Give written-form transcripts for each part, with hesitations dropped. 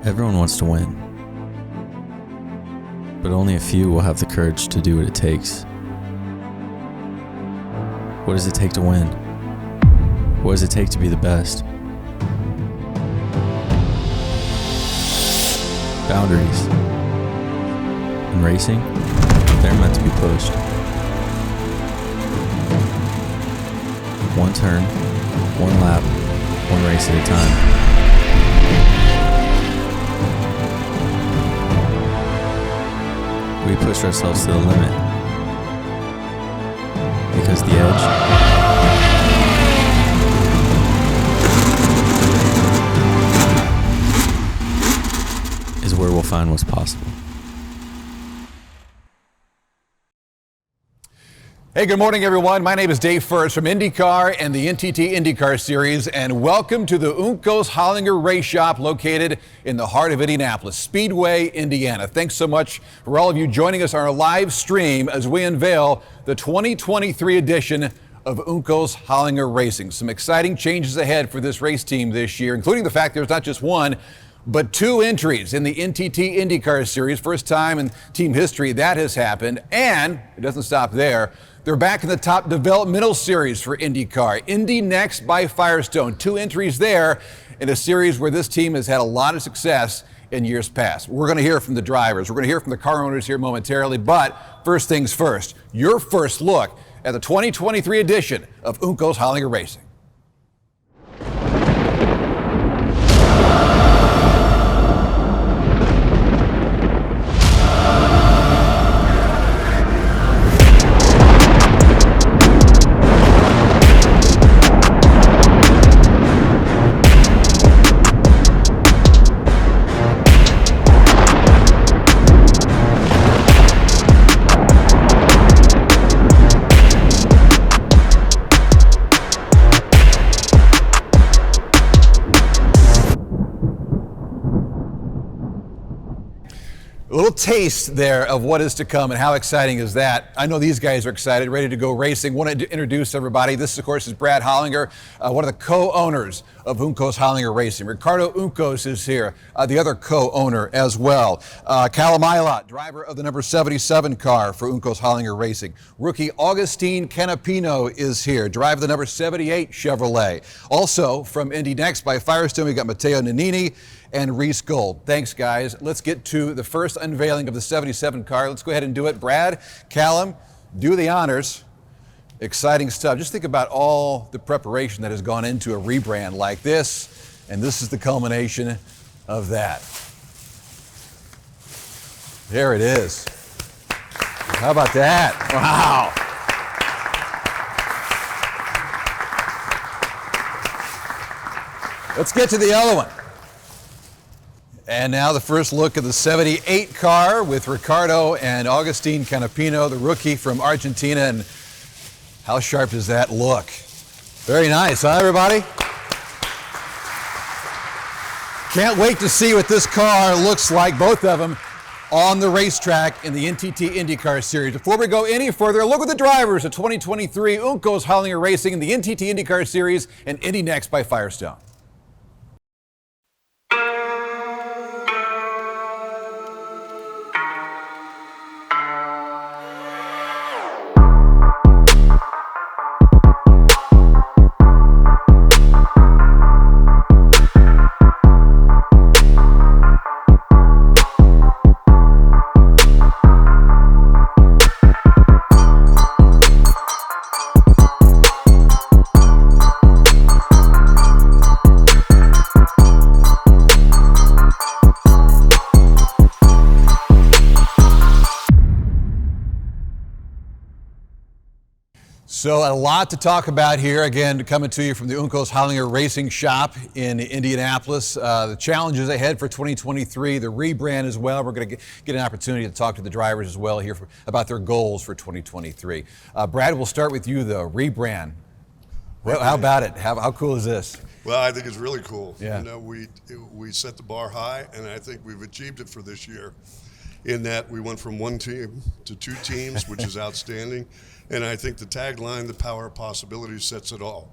Everyone wants to win, but only a few will have the courage to do what it takes. What does it take to win? What does it take to be the best? Boundaries. In racing, they're meant to be pushed. One turn, one lap, one race at a time. We push ourselves to the limit because the edge is where we'll find what's possible. Hey, good morning, everyone. My name is Dave Furst from IndyCar and the NTT IndyCar Series, and welcome to the Juncos Hollinger Race Shop located in the heart of Indianapolis, Speedway, Indiana. Thanks so much for all of you joining us on our live stream as we unveil the 2023 edition of Juncos Hollinger Racing. Some exciting changes ahead for this race team this year, including the fact there's not just one, but two entries in the NTT IndyCar Series. First time in team history that has happened, and it doesn't stop there. They're back in the top developmental series for IndyCar. Indy Next by Firestone. Two entries there in a series where this team has had a lot of success in years past. We're going to hear from the drivers. We're going to hear from the car owners here momentarily. But first things first, your first look at the 2023 edition of Juncos Hollinger Racing. A little taste there of what is to come and how exciting is that. I know these guys are excited, ready to go racing. Want to introduce everybody. This, of course, is Brad Hollinger, one of the co-owners of Juncos Hollinger Racing. Ricardo Juncos is here, the other co-owner as well. Cavan, driver of the number 77 car for Juncos Hollinger Racing. Rookie Agustin Canapino is here, driver of the number 78 Chevrolet. Also from Indy Next by Firestone, we got Matteo Nannini and Reese Gold. Thanks, guys. Let's get to the first unveiling of the 77 car. Let's go ahead and do it. Brad, Callum, do the honors. Exciting stuff. Just think about all the preparation that has gone into a rebrand like this, and this is the culmination of that. There it is. How about that? Wow. Let's get to the other one. And now the first look at the 78 car with Ricardo and Agustin Canapino, the rookie from Argentina. And how sharp does that look? Very nice, huh, everybody? Can't wait to see what this car looks like, both of them, on the racetrack in the NTT IndyCar Series. Before we go any further, look at the drivers of 2023 Juncos Hollinger Racing in the NTT IndyCar Series and Indy Next by Firestone. So a lot to talk about here. Again, coming to you from the Juncos Hollinger Racing Shop in Indianapolis. The challenges ahead for 2023, the rebrand as well. We're going to get an opportunity to talk to the drivers as well here about their goals for 2023. Brad, we'll start with you, the rebrand. Well, how about it? How cool is this? Well, I think it's really cool. Yeah. You know, we set the bar high, and I think we've achieved it for this year. In that we went from one team to two teams, which is outstanding. And I think the tagline, the power of possibility, sets it all.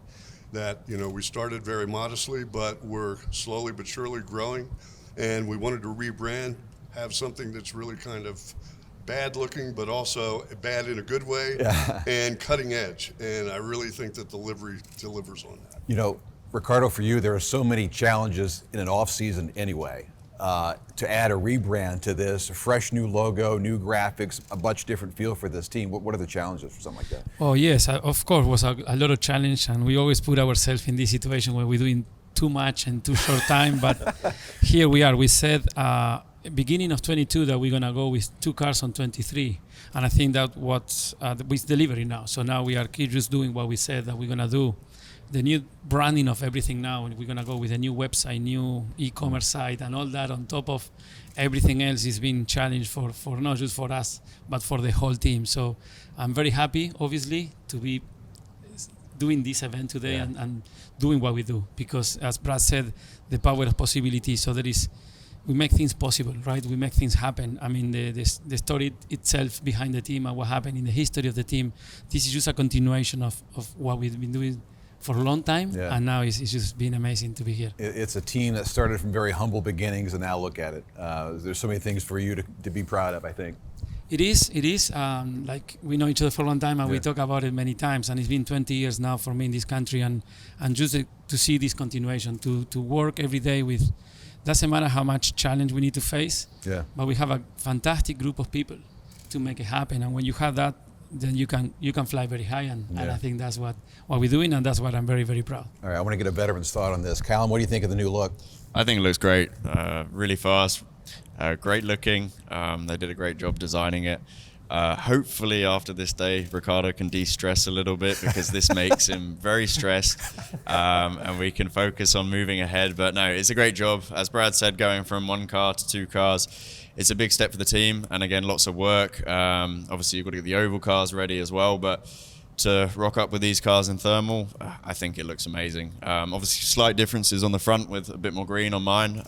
That, you know, we started very modestly, but we're slowly but surely growing. and we wanted to rebrand, have something that's really kind of bad looking, but also bad in a good way, and cutting edge. And I really think that the livery delivers on that. You know, Ricardo, for you, there are so many challenges in an off season anyway. To add a rebrand to this, a fresh new logo, new graphics, a much different feel for this team. What are the challenges for something like that? Oh yes, of course, was a lot of challenge, and we always put ourselves in this situation where we're doing too much in too short time. But here we are. We said beginning of 22 that we're gonna go with 2 cars on 23, and I think that what's with delivery now. So now we are just doing what we said that we're gonna do. The new branding of everything now, and we're gonna go with a new website, new e-commerce site, and all that on top of everything else is being challenged for not just for us, but for the whole team. So I'm very happy, obviously, to be doing this event today and doing what we do, because as Brad said, the power of possibility. So we make things possible, right? We make things happen. I mean, the story itself behind the team and what happened in the history of the team, this is just a continuation of what we've been doing for a long time, and now it's just been amazing to be here. It's a team that started from very humble beginnings, and now look at it. There's so many things for you to be proud of, I think. It is. Like, we know each other for a long time, and we talk about it many times, and it's been 20 years now for me in this country, and just to see this continuation, to work every day with, doesn't matter how much challenge we need to face, but we have a fantastic group of people to make it happen, and when you have that, then you can fly very high, and I think that's what we're doing, and that's what I'm very, very proud. All right, I want to get a veteran's thought on this. Callum, what do you think of the new look? I think it looks great, really fast, great looking. They did a great job designing it. Hopefully after this day, Ricardo can de-stress a little bit, because this makes him very stressed, and we can focus on moving ahead. But no, it's a great job. As Brad said, going from 1 car to 2 cars, it's a big step for the team, and again, lots of work. Obviously, you've got to get the oval cars ready as well, but to rock up with these cars in thermal, I think it looks amazing. Obviously, slight differences on the front with a bit more green on mine.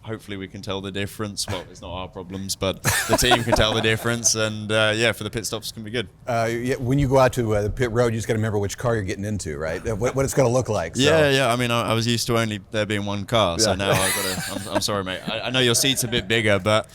Hopefully we can tell the difference. Well, it's not our problems, but the team can tell the difference, and for the pit stops, it's going to be good. When you go out to the pit road, you just got to remember which car you're getting into, right? What it's going to look like. So. Yeah. I mean, I was used to only there being 1 car, so now I've got to. I'm sorry, mate. I know your seat's a bit bigger, but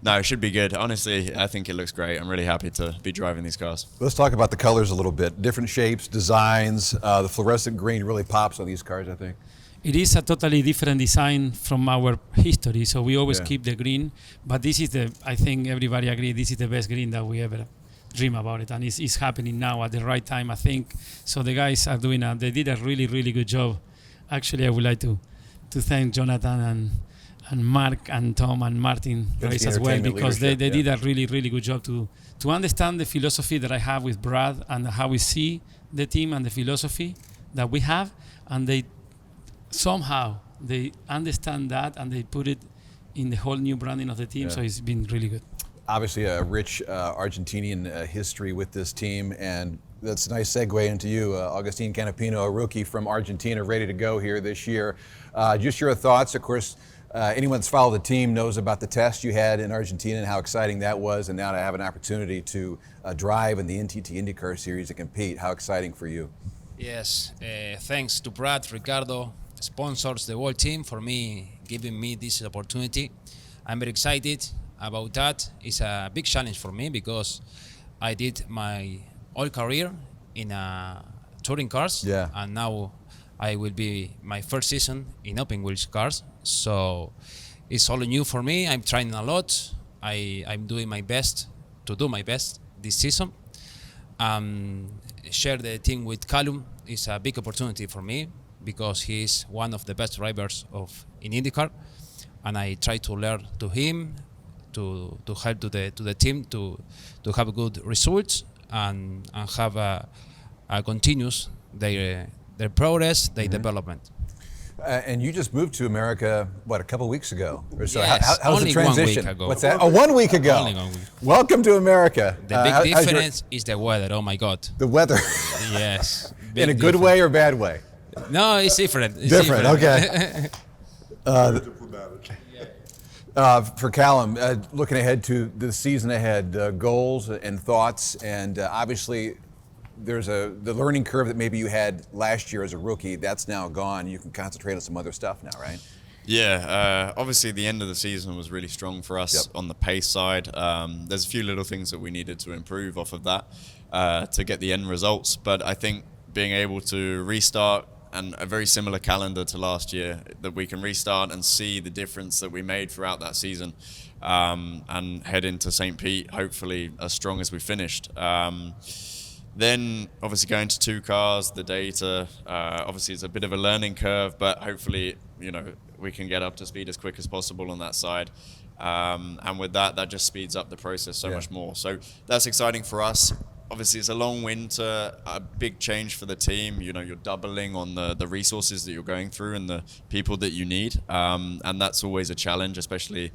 no, it should be good. Honestly, I think it looks great. I'm really happy to be driving these cars. Let's talk about the colors a little bit. Different shapes, designs. The fluorescent green really pops on these cars, I think. It is a totally different design from our history, so we always keep the green, but this is I think everybody agrees, this is the best green that we ever dream about it, and it's happening now at the right time, I think. So the guys are they did a really, really good job. Actually, I would like to thank Jonathan and Mark and Tom and Martin Race as well, because they did a really, really good job to understand the philosophy that I have with Brad and how we see the team and the philosophy that we have, and somehow they understand that and they put it in the whole new branding of the team, so it's been really good. Obviously a rich Argentinian history with this team, and that's a nice segue into you, Agustin Canapino, a rookie from Argentina, ready to go here this year. Just your thoughts. Of course, anyone that's followed the team knows about the test you had in Argentina and how exciting that was, and now to have an opportunity to drive in the NTT IndyCar Series and compete. How exciting for you? Yes, thanks to Brad, Ricardo, sponsors, the whole team, for giving me this opportunity. I'm very excited about that. It's a big challenge for me, because I did my whole career in touring cars, and now I will be my first season in open wheels cars. So it's all new for me. I'm trying a lot. I'm doing my best to do my best this season. Share the team with Callum is a big opportunity for me, because he's one of the best drivers in IndyCar, and I try to learn to him, to help to the team to have good results and have a continuous their progress, their development. And you just moved to America, what, a couple weeks ago or so? Yes, how's the transition? 1 week ago. What's that? 1 week ago. Only 1 week. Welcome to America. The big difference is the weather. Oh my God. The weather. Yes. In a good way or bad way? No, it's different. Different. Okay. For Callum, looking ahead to the season ahead, goals and thoughts, and obviously there's the learning curve that maybe you had last year as a rookie. That's now gone. You can concentrate on some other stuff now, right? Yeah, obviously the end of the season was really strong for us on the pace side. There's a few little things that we needed to improve off of that to get the end results. But I think being able to restart and a very similar calendar to last year, that we can restart and see the difference that we made throughout that season, and head into St. Pete hopefully as strong as we finished. Then obviously going to 2 cars, the data, obviously it's a bit of a learning curve, but hopefully, we can get up to speed as quick as possible on that side. And with that just speeds up the process so much more. So that's exciting for us. Obviously it's a long winter, a big change for the team. You're doubling on the resources that you're going through and the people that you need. And that's always a challenge, especially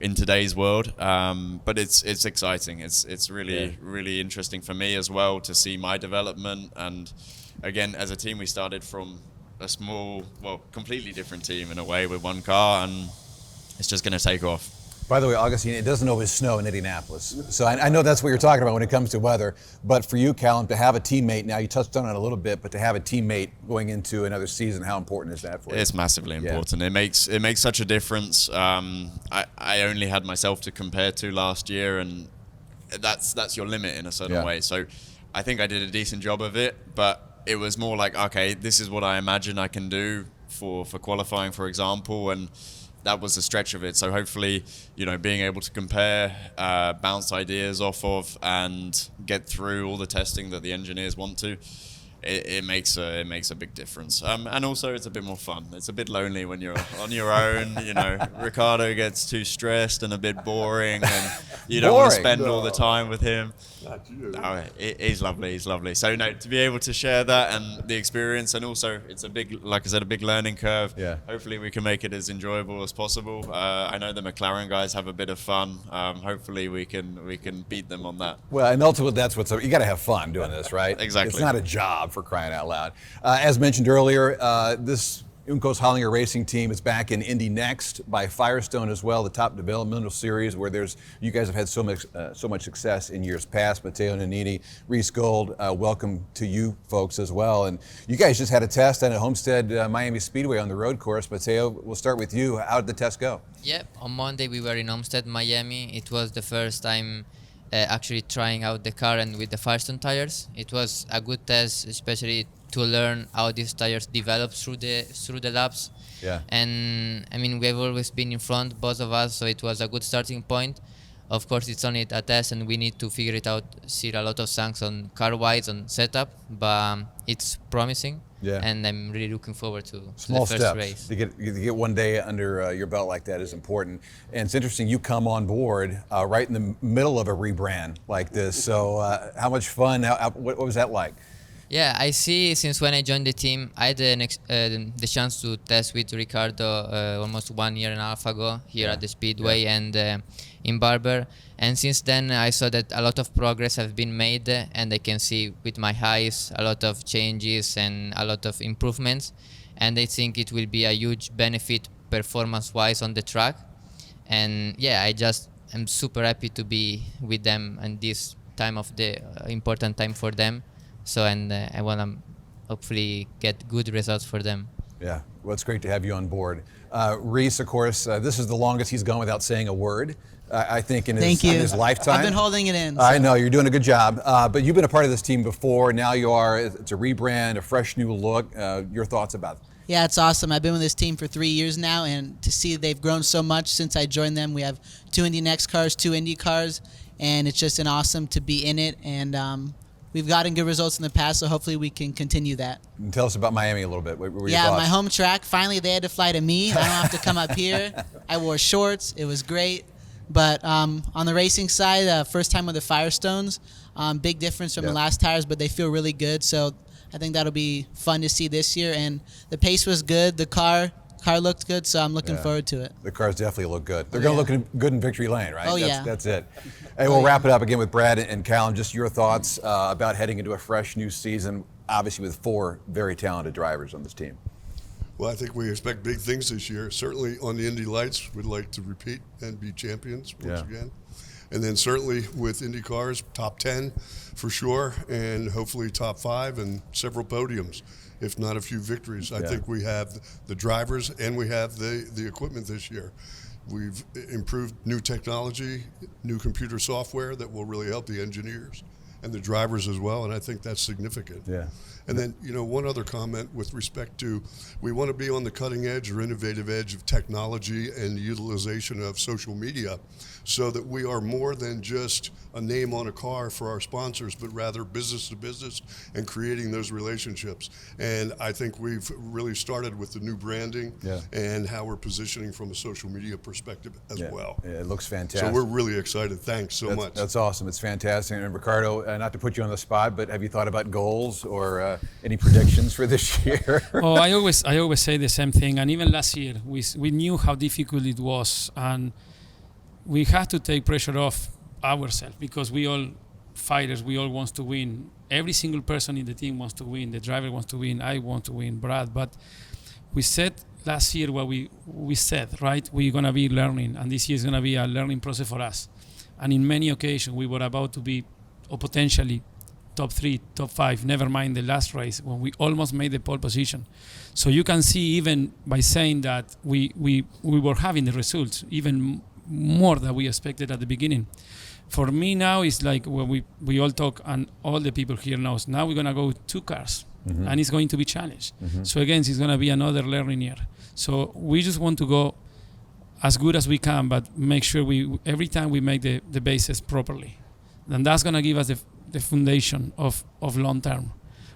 in today's world. But it's exciting. It's really interesting for me as well to see my development. And again, as a team, we started from a small, completely different team in a way with 1 car, and it's just going to take off. By the way, Augustine, it doesn't always snow in Indianapolis. So I know that's what you're talking about when it comes to weather. But for you, Callum, to have a teammate, now you touched on it a little bit, but to have a teammate going into another season, how important is that for you? It's massively important. It makes such a difference. I only had myself to compare to last year, and that's your limit in a certain way. So I think I did a decent job of it, but it was more like, okay, this is what I imagine I can do for qualifying, for example, and that was the stretch of it. So hopefully, being able to compare, bounce ideas off of, and get through all the testing that the engineers want to, it makes a big difference. And also it's a bit more fun. It's a bit lonely when you're on your own. Ricardo gets too stressed and a bit boring, and you don't want to spend all the time with him. Not you. No, he's lovely. He's lovely. So to be able to share that and the experience, and also it's a big, like I said, a big learning curve. Yeah. Hopefully we can make it as enjoyable as possible. I know the McLaren guys have a bit of fun. Hopefully we can beat them on that. Well, and ultimately that's you got to have fun doing this, right? Exactly. It's not a job, for crying out loud. As mentioned earlier, this Juncos Hollinger Racing team is back in Indy next by Firestone as well, the top developmental series where you guys have had so much success in years past. Matteo Nannini, Reese Gold, welcome to you folks as well. And you guys just had a test at Homestead Miami Speedway on the road course. Matteo, we'll start with you. How did the test go? Yep, on Monday we were in Homestead, Miami. It was the first time actually trying out the car and with the Firestone tires. It was a good test, especially to learn how these tires develop through the laps. Yeah. And I mean, we have always been in front, both of us, so it was a good starting point. Of course, it's only a test and we need to figure it out, see a lot of things on car-wise, on setup, but it's promising. Yeah. And I'm really looking forward to Small the first steps. race. To get one day under your belt like that is important. And it's interesting, you come on board right in the middle of a rebrand like this. So how much fun, what was that like? Yeah, I see. Since when I joined the team, I had the chance to test with Ricardo almost 1.5 years ago here at the Speedway and in Barber. And since then, I saw that a lot of progress have been made, and I can see with my eyes a lot of changes and a lot of improvements. And I think it will be a huge benefit performance-wise on the track. And yeah, I'm super happy to be with them and this time of the important time for them. So, and I want to hopefully get good results for them. Yeah, well, it's great to have you on board. Reese, of course, this is the longest he's gone without saying a word, I think, in his lifetime. I've been holding it in. So. I know, you're doing a good job. But you've been a part of this team before. Now it's a rebrand, a fresh new look. Your thoughts about it? Yeah, it's awesome. I've been with this team for 3 years now, and to see they've grown so much since I joined them. We have 2 Indy Next cars, 2 Indy cars, and it's just an awesome to be in it. And we've gotten good results in the past, so hopefully we can continue that. And tell us about Miami a little bit. What were your yeah, thoughts? my home track. Finally, they had to fly to me. I don't have to come up here. I wore shorts. It was great. But on the racing side, first time with the Firestones. Big difference from the last tires, but they feel really good. So I think that'll be fun to see this year. And the pace was good. The car looked good, so I'm looking forward to it. The cars definitely look good. They're going to look good in victory lane, right? Oh, That's it. Hey, we'll wrap it up again with Brad and Callum. Just your thoughts about heading into a fresh new season, obviously with 4 very talented drivers on this team. Well, I think we expect big things this year. Certainly on the Indy Lights, we'd like to repeat and be champions once again. And then certainly with Indy cars, top 10 for sure, and hopefully top 5 and several podiums. if not a few victories. I think we have the drivers and we have the equipment this year. We've improved new technology, new computer software that will really help the engineers and the drivers as well, and I think that's significant. Yeah. And then, one other comment with respect to, we want to be on the cutting edge or innovative edge of technology and the utilization of social media so that we are more than just a name on a car for our sponsors, but rather business to business and creating those relationships. And I think we've really started with the new branding and how we're positioning from a social media perspective as well. Yeah, it looks fantastic. So we're really excited. Thanks so much. That's awesome. It's fantastic. And Ricardo, not to put you on the spot, but have you thought about goals or any predictions for this year? Oh, I always say the same thing. And even last year, we knew how difficult it was, and we had to take pressure off ourselves because we all fighters. We all want to win. Every single person in the team wants to win. The driver wants to win. I want to win. Brad. But we said last year what we said, right? We're gonna be learning, and this year is gonna be a learning process for us. And in many occasions, we were about to be, or potentially, top 3, top 5, never mind the last race when we almost made the pole position. So you can see even by saying that we were having the results even more than we expected at the beginning. For me now, it's like when we all talk and all the people here knows, now we're going to go 2 cars and it's going to be challenged. So again, it's going to be another learning year. So we just want to go as good as we can, but make sure every time we make the bases properly. And that's going to give us the foundation of long term,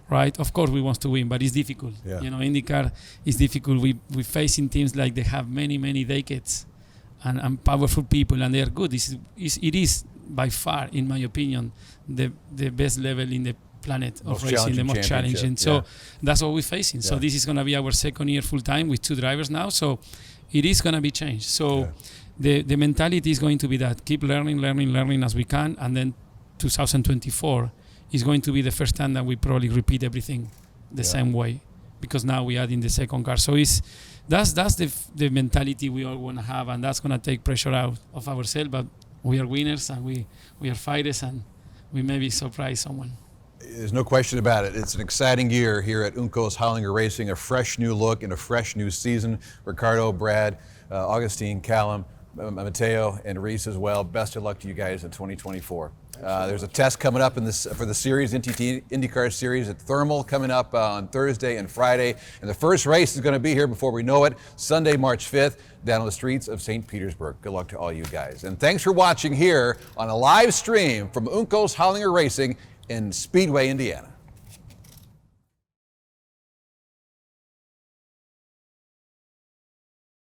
right? Of course, we want to win, but it's difficult. Yeah. IndyCar is difficult. We're facing teams like they have many decades and powerful people, and they are good. It is by far, in my opinion, the best level in the planet of racing, the most challenging. So that's what we're facing. So this is going to be our second year full time with 2 drivers now. So it is going to be changed. So the mentality is going to be that keep learning as we can, and then 2024 is going to be the first time that we probably repeat everything the same way, because now we add in the second car. So that's the mentality we all want to have, and that's going to take pressure out of ourselves. But we are winners, and we are fighters, and we maybe surprise someone. There's no question about it. It's an exciting year here at Juncos Hollinger Racing, a fresh new look and a fresh new season. Ricardo, Brad, Augustine, Callum, Mateo, and Reese as well. Best of luck to you guys in 2024. There's a test coming up for the series, NTT IndyCar Series at Thermal, coming up on Thursday and Friday. And the first race is going to be here before we know it, Sunday, March 5th, down on the streets of St. Petersburg. Good luck to all you guys. And thanks for watching here on a live stream from Juncos Hollinger Racing in Speedway, Indiana.